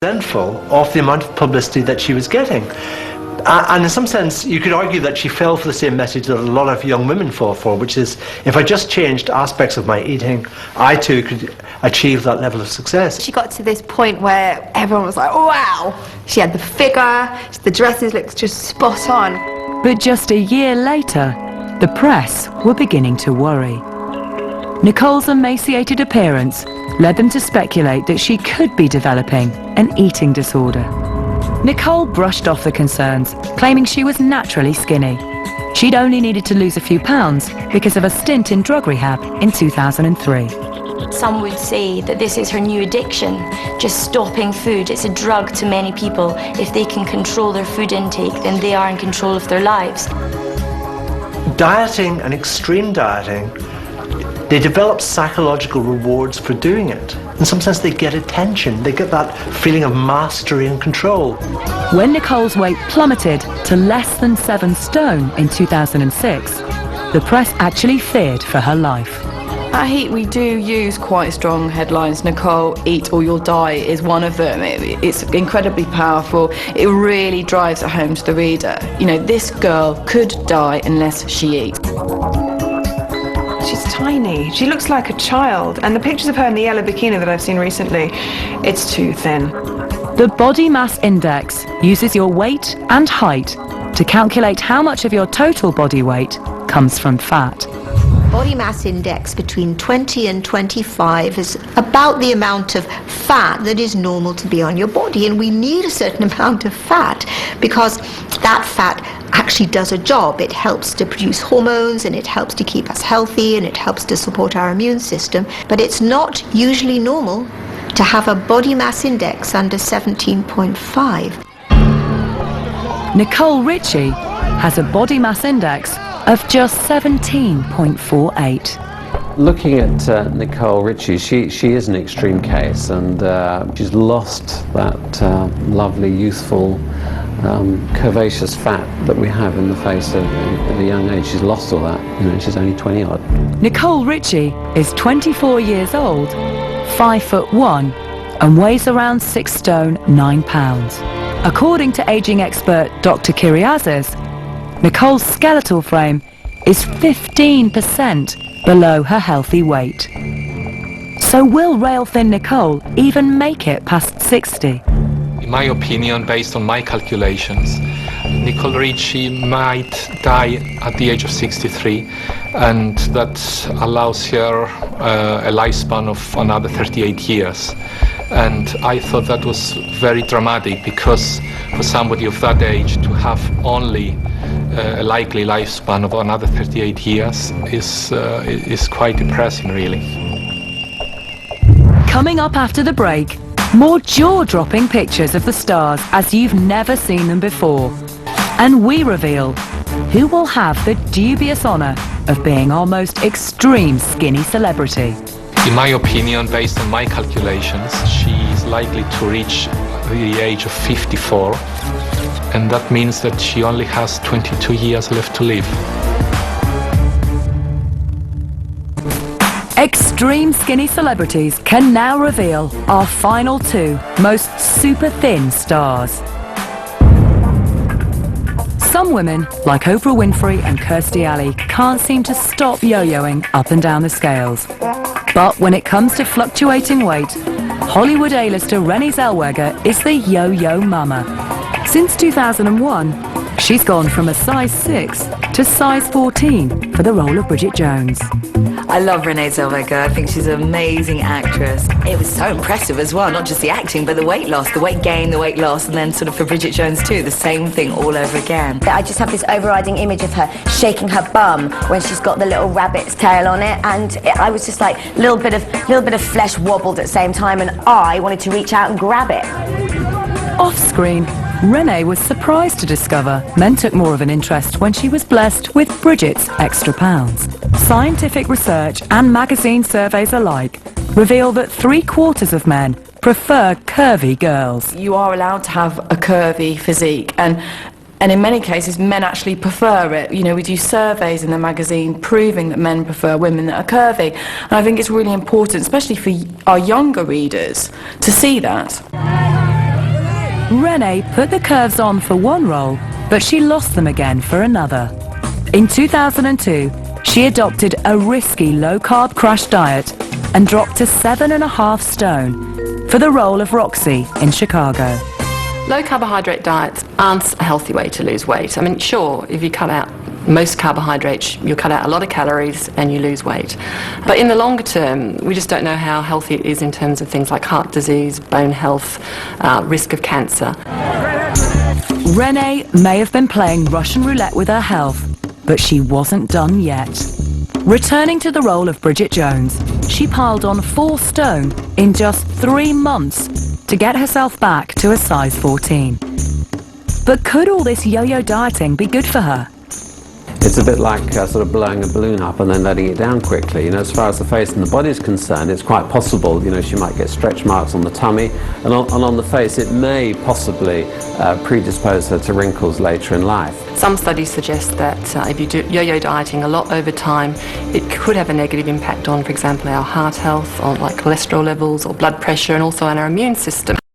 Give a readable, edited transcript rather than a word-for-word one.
resentful of the amount of publicity that she was getting. And in some sense, you could argue that she fell for the same message that a lot of young women fall for, which is, if I just changed aspects of my eating, I too could achieve that level of success. She got to this point where everyone was like, oh, wow! She had the figure, the dresses looked just spot on. But just a year later, the press were beginning to worry. Nicole's emaciated appearance led them to speculate that she could be developing an eating disorder. Nicole brushed off the concerns, claiming she was naturally skinny. She'd only needed to lose a few pounds because of a stint in drug rehab in 2003. Some would say that this is her new addiction, just stopping food. It's a drug to many people. If they can control their food intake, then they are in control of their lives. Dieting and extreme dieting, they develop psychological rewards for doing it. In some sense, they get attention. They get that feeling of mastery and control. When Nicole's weight plummeted to less than 7 stone in 2006, the press actually feared for her life. At Heat, we do use quite strong headlines. Nicole, eat or you'll die is one of them. It's incredibly powerful. It really drives it home to the reader. You know, this girl could die unless she eats. She's tiny. She looks like a child. And the pictures of her in the yellow bikini that I've seen recently, it's too thin. The body mass index uses your weight and height to calculate how much of your total body weight comes from fat. Body mass index between 20 and 25 is about the amount of fat that is normal to be on your body, and we need a certain amount of fat because that fat actually does a job. It helps to produce hormones, and it helps to keep us healthy, and it helps to support our immune system, but it's not usually normal to have a body mass index under 17.5. Nicole Ritchie has a body mass index of just 17.48. Looking at Nicole Ritchie, she is an extreme case, and she's lost that lovely, youthful, curvaceous fat that we have in the face at a young age. She's lost all that. You know, she's only 20-odd. Nicole Ritchie is 24 years old, 5'1", and weighs around 6 stone 9 pounds. According to aging expert Dr. Kyriazis, Nicole's skeletal frame is 15% below her healthy weight. So will rail-thin Nicole even make it past 60? In my opinion, based on my calculations, Nicole Ritchie might die at the age of 63, and that allows her a lifespan of another 38 years. And I thought that was very dramatic, because for somebody of that age to have only a likely lifespan of another 38 years is quite depressing, really. Coming up after the break, more jaw-dropping pictures of the stars as you've never seen them before. And we reveal who will have the dubious honour of being our most extreme skinny celebrity. In my opinion, based on my calculations, she is likely to reach the age of 54, and that means that she only has 22 years left to live. Extreme skinny celebrities can now reveal our final 2 most super thin stars. Some women, like Oprah Winfrey and Kirstie Alley, can't seem to stop yo-yoing up and down the scales. But when it comes to fluctuating weight, Hollywood A-lister Renée Zellweger is the yo-yo mama. Since 2001, she's gone from a size 6 to size 14 for the role of Bridget Jones. I love Renée Zellweger. I think she's an amazing actress. It was so impressive as well, not just the acting, but the weight loss, the weight gain, the weight loss, and then sort of for Bridget Jones too, the same thing all over again. I just have this overriding image of her shaking her bum when she's got the little rabbit's tail on it, and I was just like, a little bit of flesh wobbled at the same time, and I wanted to reach out and grab it. Off-screen, Renée was surprised to discover men took more of an interest when she was blessed with Bridget's extra pounds. Scientific research and magazine surveys alike reveal that 3/4 of men prefer curvy girls. You are allowed to have a curvy physique, and in many cases men actually prefer it. You know, we do surveys in the magazine proving that men prefer women that are curvy, and I think it's really important, especially for our younger readers, to see that. Renee put the curves on for one role, but she lost them again for another. In 2002, she adopted a risky low-carb crash diet and dropped to 7.5 stone for the role of Roxy in Chicago. Low carbohydrate diets aren't a healthy way to lose weight. I mean, sure, if you cut out most carbohydrates, you cut out a lot of calories and you lose weight. But in the longer term, we just don't know how healthy it is in terms of things like heart disease, bone health, risk of cancer. Renee may have been playing Russian roulette with her health, but she wasn't done yet. Returning to the role of Bridget Jones, she piled on 4 stone in just 3 months to get herself back to a size 14. But could all this yo-yo dieting be good for her? It's a bit like sort of blowing a balloon up and then letting it down quickly. You know, as far as the face and the body is concerned, it's quite possible, you know, she might get stretch marks on the tummy, and on the face it may possibly predispose her to wrinkles later in life. Some studies suggest that if you do yo-yo dieting a lot over time, it could have a negative impact on, for example, our heart health, on like cholesterol levels or blood pressure, and also on our immune system.